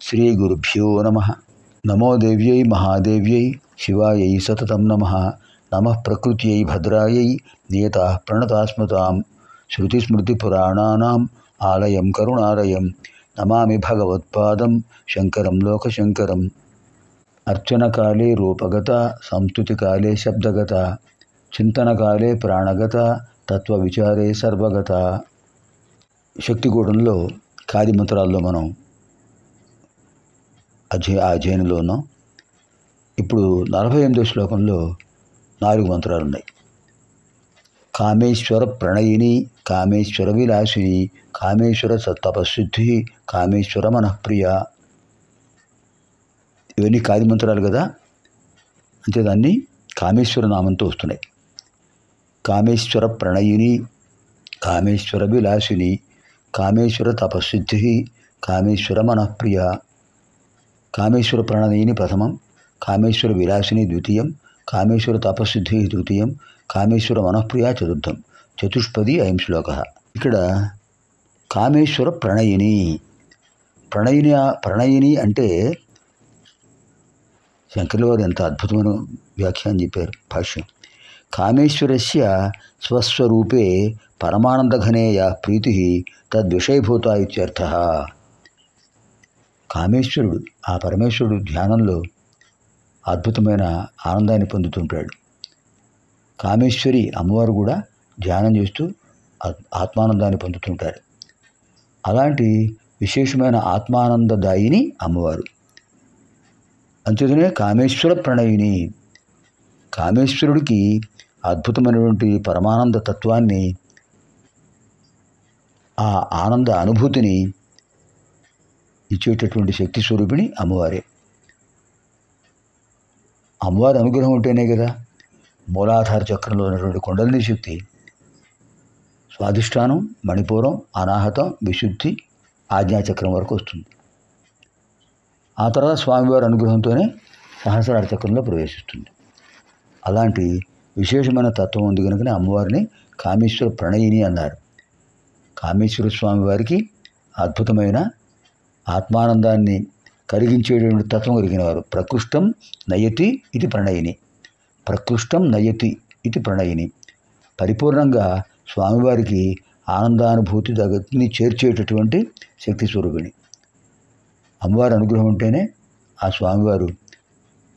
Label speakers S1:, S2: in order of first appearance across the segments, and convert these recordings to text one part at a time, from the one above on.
S1: శ్రీగురుభ్యో నమః. నమో దేవ్యై మహాదేవ్యై శివాయై సతతం నమః. నమః ప్రకృత్యై భద్రాయై నియతాః ప్రణతాస్మతాం. శృతిస్మృతిపురాణానాం ఆలయం కరుణాలయం. నమామి భగవత్పాదం శంకరం లోకశంకరం. అర్చనకాలే రూపగత, సంస్తుతికాలే శబ్దగత, చింతనకాలే ప్రాణగత, తత్వవిచారే సర్వగత. శక్తికూటంలో ఖాది మంత్రాల్లో మనం అధ్యయనంలో ఉన్నాం. ఇప్పుడు 48వ శ్లోకంలో 4 మంత్రాలు ఉన్నాయి. కామేశ్వర ప్రణయిని, కామేశ్వర విలాసిని, కామేశ్వర తపస్సిద్ధి, కామేశ్వర మనఃప్రియ. ఇవన్నీ ఖాది మంత్రాలు కదా, అంతేదాన్ని కామేశ్వర నామంతో వస్తున్నాయి. కామేశ్వర ప్రణయిని, కామేశ్వర విలాసిని, కామేశ్వర తపస్సిద్ధి, కామేశ్వర మనఃప్రియ. కామేశ్వర ప్రణయిని ప్రథమం, కామేశ్వర విలాసిని ద్వితీయం, కామేశ్వర తపస్సిద్ధి తృతీయం, కామేశ్వర మనఃప్రియ చతుర్థం. చతుష్పది అయం శ్లోక. ఇక్కడ కామేశ్వర ప్రణయిని. ప్రణయిని అంటే శంకర్ల వారు ఎంత అద్భుతమైన వ్యాఖ్యానం చెప్పారు భాష్యం. కామేశ్వరస్య స్వస్వరూపే పరమానందఘనేయ ప్రీతి తద్విషయభూత ఇత్యర్థః. కామేశ్వరుడు, ఆ పరమేశ్వరుడు ధ్యానంలో అద్భుతమైన ఆనందాన్ని పొందుతుంటాడు. కామేశ్వరి అమ్మవారు కూడా ధ్యానం చేస్తూ ఆత్మానందాన్ని పొందుతుంటారు. అలాంటి విశేషమైన ఆత్మానందదాయిని అమ్మవారు. అంతేతనే కామేశ్వర ప్రణయిని. కామేశ్వరుడికి అద్భుతమైనటువంటి పరమానంద తత్వాన్ని, ఆ ఆనంద అనుభూతిని ఇచ్చేటటువంటి శక్తి స్వరూపిణి అమ్మవారే. అమ్మవారి అనుగ్రహం ఉంటేనే కదా మూలాధార చక్రంలో ఉన్నటువంటి కుండలిని శక్తి స్వాధిష్టానం, మణిపూరం, అనాహతం, విశుద్ధి, ఆజ్ఞాచక్రం వరకు వస్తుంది. ఆ తర్వాత స్వామివారి అనుగ్రహంతోనే సహస్రార చక్రంలో ప్రవేశిస్తుంది. అలాంటి విశేషమైన తత్వం ఉంది కనుకనే అమ్మవారిని కామేశ్వర ప్రణయిని అన్నారు. కామేశ్వర స్వామి వారికి అద్భుతమైన ఆత్మానందాన్ని కలిగించేటువంటి తత్వం కలిగిన వారు. ప్రకృష్టం నయతి ఇది ప్రణయిని. ప్రకృష్టం నయతి ఇది ప్రణయిని. పరిపూర్ణంగా స్వామివారికి ఆనందానుభూతి దగ్గరని చేర్చేటటువంటి శక్తి స్వరూపిణి. అమ్మవారి అనుగ్రహం ఉంటేనే ఆ స్వామివారు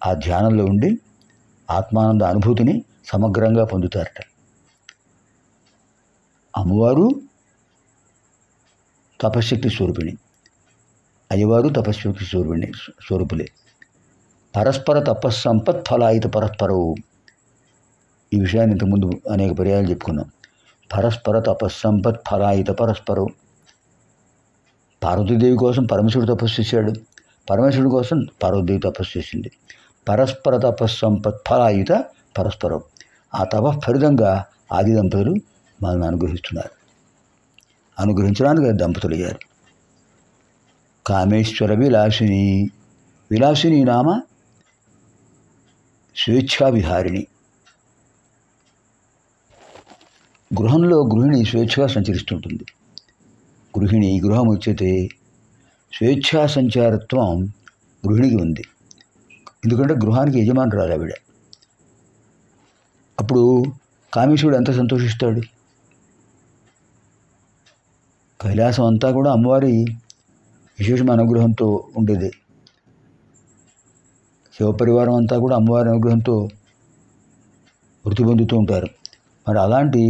S1: ఆ ధ్యానంలో ఉండి ఆత్మానంద అనుభూతిని సమగ్రంగా పొందుతారట. అమ్మవారు తపశ్శక్తి స్వరూపిణి, అయ్యవారు తపశ్శక్తి స్వరూపులే. పరస్పర తపస్సంపత్ ఫలాయిత పరస్పరవు. ఈ విషయాన్ని ఇంతకుముందు అనేక పర్యాయాలు చెప్పుకున్నాం. పరస్పర తపస్సంపత్ ఫలాయిత పరస్పరవు. పార్వతీదేవి కోసం పరమేశ్వరుడు తపస్సు చేశాడు, పరమేశ్వరుడు కోసం పార్వతీదేవి తపస్సు చేసింది. పరస్పర తపస్సంపత్ ఫలాయిత పరస్పరవు. ఆ తపఫలితంగా ఆది దంపతులు మనల్ని అనుగ్రహిస్తున్నారు. అనుగ్రహించడానికి దంపతులు అయ్యారు. కామేశ్వర విలాసిని. విలాసిని నామ స్వేచ్ఛా విహారిణి. గృహంలో గృహిణి స్వేచ్ఛగా సంచరిస్తుంటుంది. గృహం వచ్చేతే స్వేచ్ఛా సంచారత్వం గృహిణికి ఉంది. ఎందుకంటే గృహానికి యజమానురాలు ఆవిడ. అప్పుడు కామేశ్వరుడు ఎంత సంతోషిస్తాడు. కైలాసం అంతా కూడా అమ్మవారి విశేషమైన అనుగ్రహంతో ఉండేది. శివపరివారం అంతా కూడా అమ్మవారి అనుగ్రహంతో వృత్తి పొందుతూ ఉంటారు. మరి అలాంటి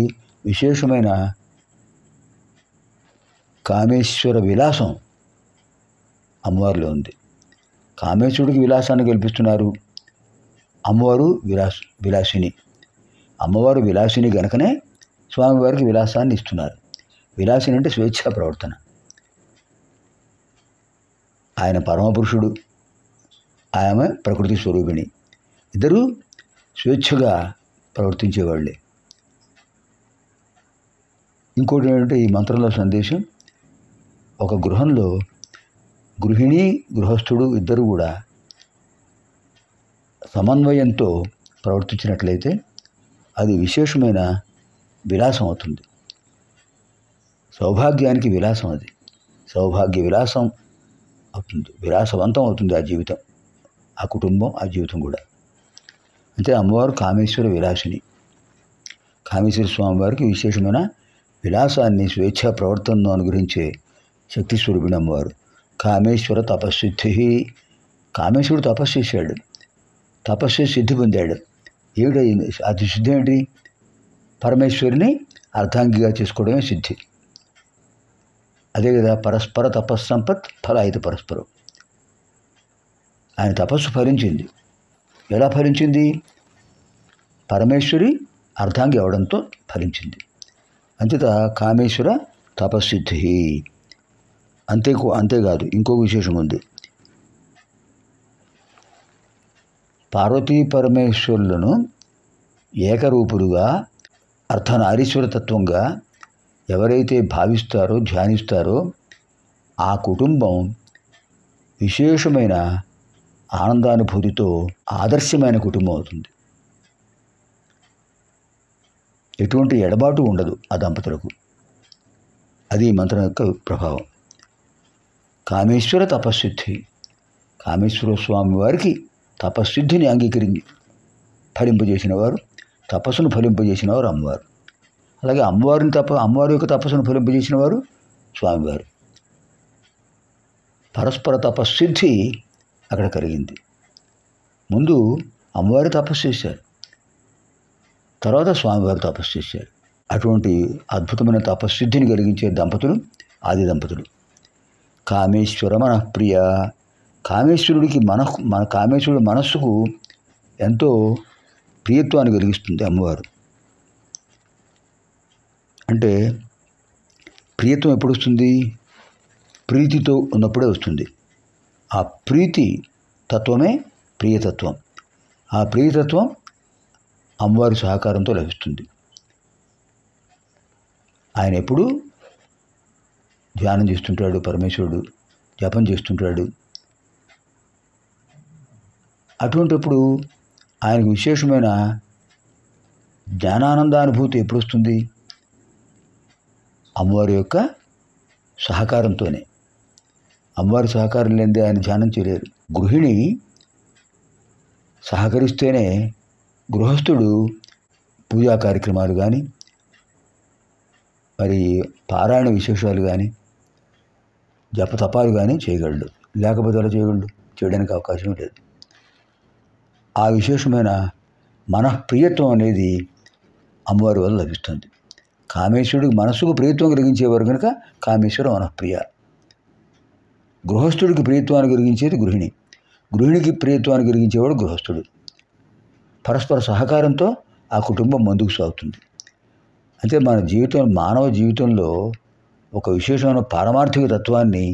S1: విశేషమైన కామేశ్వర విలాసం అమ్మవారిలో ఉంది. కామేశ్వరుడికి విలాసాన్ని కల్పిస్తున్నారు. అమ్మవారు విలాసిని. అమ్మవారు విలాసిని గనుకనే స్వామివారికి విలాసాన్ని ఇస్తున్నారు. విలాసిని అంటే స్వేచ్ఛా ప్రవర్తన. ఆయన పరమపురుషుడు, ఆమె ప్రకృతి స్వరూపిణి. ఇద్దరూ స్వేచ్ఛగా ప్రవర్తించేవాళ్ళే. ఇంకోటి ఏంటంటే ఈ మంత్రంలో సందేశం, ఒక గృహంలో గృహిణి గృహస్థుడు ఇద్దరు కూడా సమన్వయంతో ప్రవర్తించినట్లయితే అది విశేషమైన విలాసం అవుతుంది. సౌభాగ్యానికి విలాసం అది. సౌభాగ్య విలాసం అవుతుంది, విలాసవంతం అవుతుంది ఆ జీవితం, ఆ కుటుంబం, ఆ జీవితం కూడా. అంటే అమ్మవారు కామేశ్వర విలాసిని. కామేశ్వర స్వామి వారికి విశేషమైన విలాసాన్ని, స్వేచ్ఛా ప్రవర్తనను అనుగ్రహించే శక్తి స్వరూపిణి అమ్మవారు. కామేశ్వర తపస్సిద్ధి. కామేశ్వరుడు తపస్సు చేశాడు, తపస్సు సిద్ధి పొందాడు. ఏమిటి అది సిద్ధి? ఏంటి? పరమేశ్వరిని అర్ధాంగిగా చేసుకోవడమే సిద్ధి. అదే కదా పరస్పర తపస్సంపత్ ఫలాయిత పరస్పరం. ఆయన తపస్సు ఫలించింది. ఎలా ఫలించింది? పరమేశ్వరి అర్ధాంగి అవడంతో ఫలించింది. అంచేత కామేశ్వర తపస్సిద్ధి. అంతేకాదు, ఇంకో విశేషం ఉంది. పార్వతీ పరమేశ్వరులను ఏకరూపులుగా అర్ధనారీశ్వర తత్వంగా ఎవరైతే భావిస్తారో, ధ్యానిస్తారో ఆ కుటుంబం విశేషమైన ఆనందానుభూతితో ఆదర్శమైన కుటుంబం అవుతుంది. ఎటువంటి ఎడబాటు ఉండదు ఆ దంపతులకు. అది ఈ మంత్రం యొక్క ప్రభావం. కామేశ్వర తపస్సిద్ధి. కామేశ్వర స్వామి వారికి తపస్సిద్ధిని ఫలింపజేసిన వారు, తపస్సును ఫలింపజేసిన వారు అమ్మవారు. అలాగే అమ్మవారి యొక్క తపస్సును ఫలింపజేసిన వారు స్వామివారు. పరస్పర తపస్సిద్ధి అక్కడ కలిగింది. ముందు అమ్మవారి తపస్సు చేశారు, తర్వాత స్వామివారు తపస్సు చేశారు. అటువంటి అద్భుతమైన తపస్సిద్ధిని కలిగించే దంపతులు ఆది దంపతులు. కామేశ్వర మనఃప్రియ. కామేశ్వరుడికి కామేశ్వరుడి మనస్సుకు ఎంతో ప్రియత్వాన్ని కలిగిస్తుంది అమ్మవారు. అంటే ప్రియత్వం ఎప్పుడు వస్తుంది? ప్రీతితో ఉన్నప్పుడే వస్తుంది. ఆ ప్రీతి తత్వమే ప్రియతత్వం. ఆ ప్రియతత్వం అమ్మవారి సహకారంతో లభిస్తుంది. ఆయన ఎప్పుడు ధ్యానం చేస్తుంటాడు, పరమేశ్వరుడు జపం చేస్తుంటాడు. అటువంటిప్పుడు ఆయనకు విశేషమైన జ్ఞానానందానుభూతి ఎప్పుడు వస్తుంది? అమ్మవారి యొక్క సహకారంతోనే. అమ్మవారి సహకారం లేనిదే ఆయన ధ్యానం చేయలేరు. గృహిణి సహకరిస్తేనే గృహస్థుడు పూజా కార్యక్రమాలు కానీ, మరి పారాయణ విశేషాలు కానీ, జపతపాలు కానీ చేయగలడు. లేకపోతే అలా చేయడానికి అవకాశం లేదు. ఆ విశేషమైన మనఃప్రియత్వం అనేది అమ్మవారి వల్ల లభిస్తుంది. కామేశ్వరుడికి మనస్సుకు ప్రియత్వం కలిగించేవారు కనుక కామేశ్వర మనఃప్రియ. గృహస్థుడికి ప్రియత్వాన్ని కలిగించేది గృహిణి, గృహిణికి ప్రియత్వాన్ని కలిగించేవాడు గృహస్థుడు. పరస్పర సహకారంతో ఆ కుటుంబం ముందుకు సాగుతుంది. అంటే మానవ జీవితంలో ఒక విశేషమైన పారమార్థిక తత్వాన్ని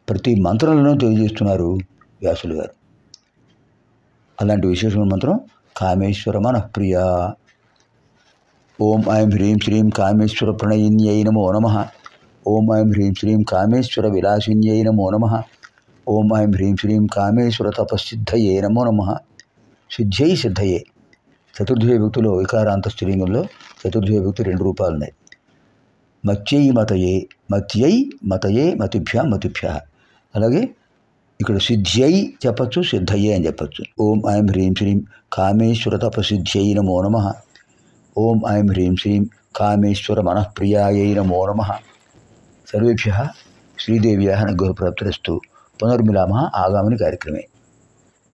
S1: ప్రతి మంత్రంలోనూ తెలియజేస్తున్నారు వ్యాసులు గారు. అలాంటి విశేషమైన మంత్రం కామేశ్వర మనఃప్రియ. ఓం ఐం హ్రీం శ్రీం కామేశ్వర ప్రణయిన్యై నమో నమః. ఓం ఐం హ్రీం శ్రీం కామేశ్వర విలాసిన్యై నమో నమః. ఓం ఐం హ్రీం శ్రీం కామేశ్వర తపస్సిద్ధయే నమో నమః. సిద్ధ్యై సిద్ధయే. చతుర్థి విభక్తిలో వికారాంత స్త్రీలింగంలో చతుర్థి విభక్తి 2 రూపాలు ఉన్నాయి. మత్యై మతయే, మత్యై మతయే, మతిభ్య. అలాగే ఇక్కడ సిద్ధ్యై చెప్పచ్చు, సిద్ధయే అని చెప్పచ్చు. ఓం ఐం హ్రీం శ్రీం కామేశ్వర తపసిద్ధ్యై నమో నమః. ఓం ఐం హ్రీం శ్రీం కామేశ్వర మనఃప్రియాయై నమో నమః. సర్వేభ్యः శ్రీదేవ్యాः అనుగ్రహప్రాప్తిరస్తు. పునర్మిలామः ఆగామిని కార్యక్రమే.